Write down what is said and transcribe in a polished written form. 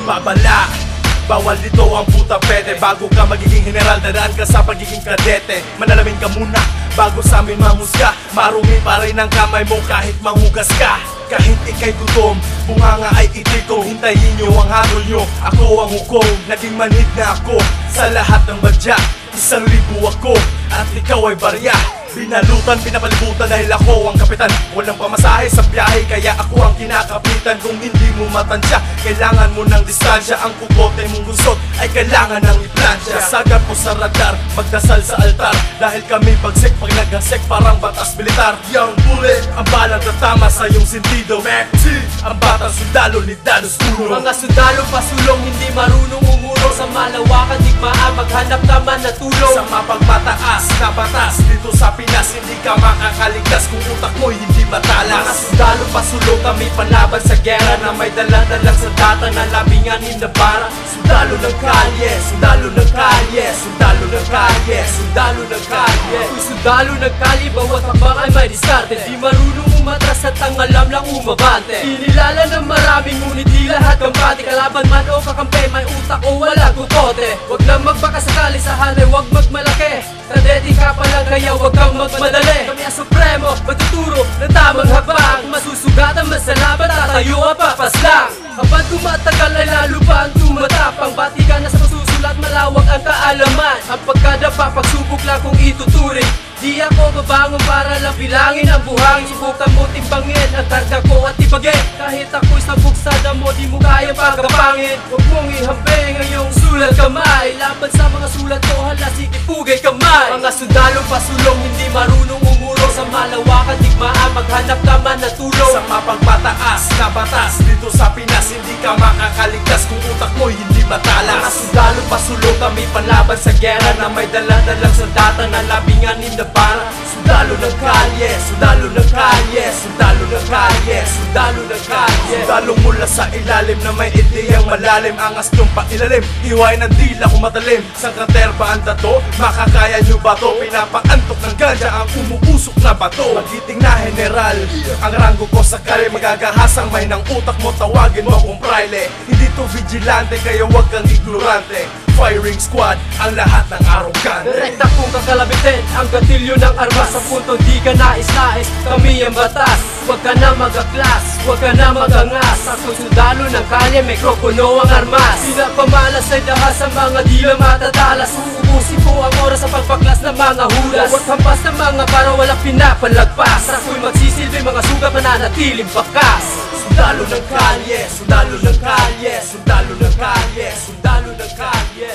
Babala, bawal dito ang puta pete. Bago ka magiging general, dadaan ka sa pagiging kadete. Manalamin ka muna bago sa amin mahusga. Marumi pa rin ang kamay mo kahit manghugas ka. Kahit ika'y gutom, bunganga ay itiko. Hintayin nyo ang hatol nyo, ako ang hukom. Naging manhid na ako sa lahat ng badya. 1,000 ako at ikaw ay barya. Binalutan, pinapalibutan dahil ako ang kapitan. Walang pamasahe sa biyahe kaya ako ang kinakapitan. Kung hindi mo matansya, kailangan mo ng distansya. Ang kukote mong gusot ay kailangan ng iplansya. Sagat mo sa radar, magdasal sa altar. Dahil kami pagsik, pag nagasik parang batas militar. Young bullet, ang balang tatama sa iyong sentido. Maxi, ang batang sundalo ni Danos Uno. Mga sundalo pasulong, hindi marunong umuro. Sa malawakan digmaan, maghanap naman na tulong. Sa mapagmataas na batas dito sa Pinas, hindi ka makakaligtas kung utak mo'y hindi matalas. Mga sundalo pasulong, kami panlaban sa gera. Na may dala-dalang sandata na labinganin na bara. Sundalo ng kalye, sundalo ng kalye, sundalo ng kalye, sundalo ng kalye. Kung sundalo ng kali, bawat habang ay may diskarte. Di marunong umatras at ang alam lang umabante. Kinilala ng maraming ngunit di lahat kampante. Kalaban man o kakampi, may utak o wala kukote. Huwag na magbakasakali sa hanay, huwag magmalaki. Kadeti ka pa lang kaya huwag kang magmadali. Kami ang supremo, magtuturo ng tamang habang. Masusugatan man sa laban, tatayo ang papaslang. Kapag tumatagal ay lalo pa ang tumatapang. Bati ka na sa pasusulat, malawak ang kaalaman. Ang pagkadapa, pagsubok lang kung ituturing. Di ako babangon para lang bilangin ang buhangin. Subukan mo timbangin ang karga ko at ibagin. Kahit ako'y sa buksada mo, di mo kaya pagkapangin. Huwag mong ihambing ang iyong sulat kamay. Laban sa mga sulat ko, hala sige pugay kamay. Mga sundalo pasulong, hindi marunong umuro. Sa malawakan digmaan, maghanap naman na tulong. Sa mapagmataas na batas dito sa Pinas, hindi ka makakaligtas kung utak mo'y hindi matalas. Mga sundalo pasulong, kami panlaban sa gera. Na may dala-dalang sandata na labinganin na bara. Sundalo ng kalye, sundalo ng kalye, sundalo ng kalye, sundalo ng kalye. Sundalo mula sa ilalim na may ideyang malalim. Angas niyong pailalim, hiway ng dila kung matalim. Sang katerba ang dato, makakaya niyo ba to? Pinapaantok ng ganja ang umuusok na bato. Magiting na general, ang ranggo ko sa kare. Magagahasang may ng utak mo, tawagin mo kong praile. Hindi to vigilante, kaya huwag kang ignorante. Firing squad, ang lahat ng arrogante. Direkta kong kakalabitin ang gatilyo ng armas. Sa punto di ka nais-nais, kami ang batas. Huwag ka na mag-aklas, huwag ka na mag-angas. Ako'y sundalo ng kalye, mikropono ang armas. Pinapamalas ay dahas sa mga dila matatalas. Uubusin ko ang oras sa pagpaklas ng mga hulas. Huwag hampas ng mga para walang pinapalagpas. Ako'y magsisilbi mga sugat mananatiling bakas. Sundalo ng kalye, sundalo ng kalye, sundalo ng kalye, sundalo ng kalye.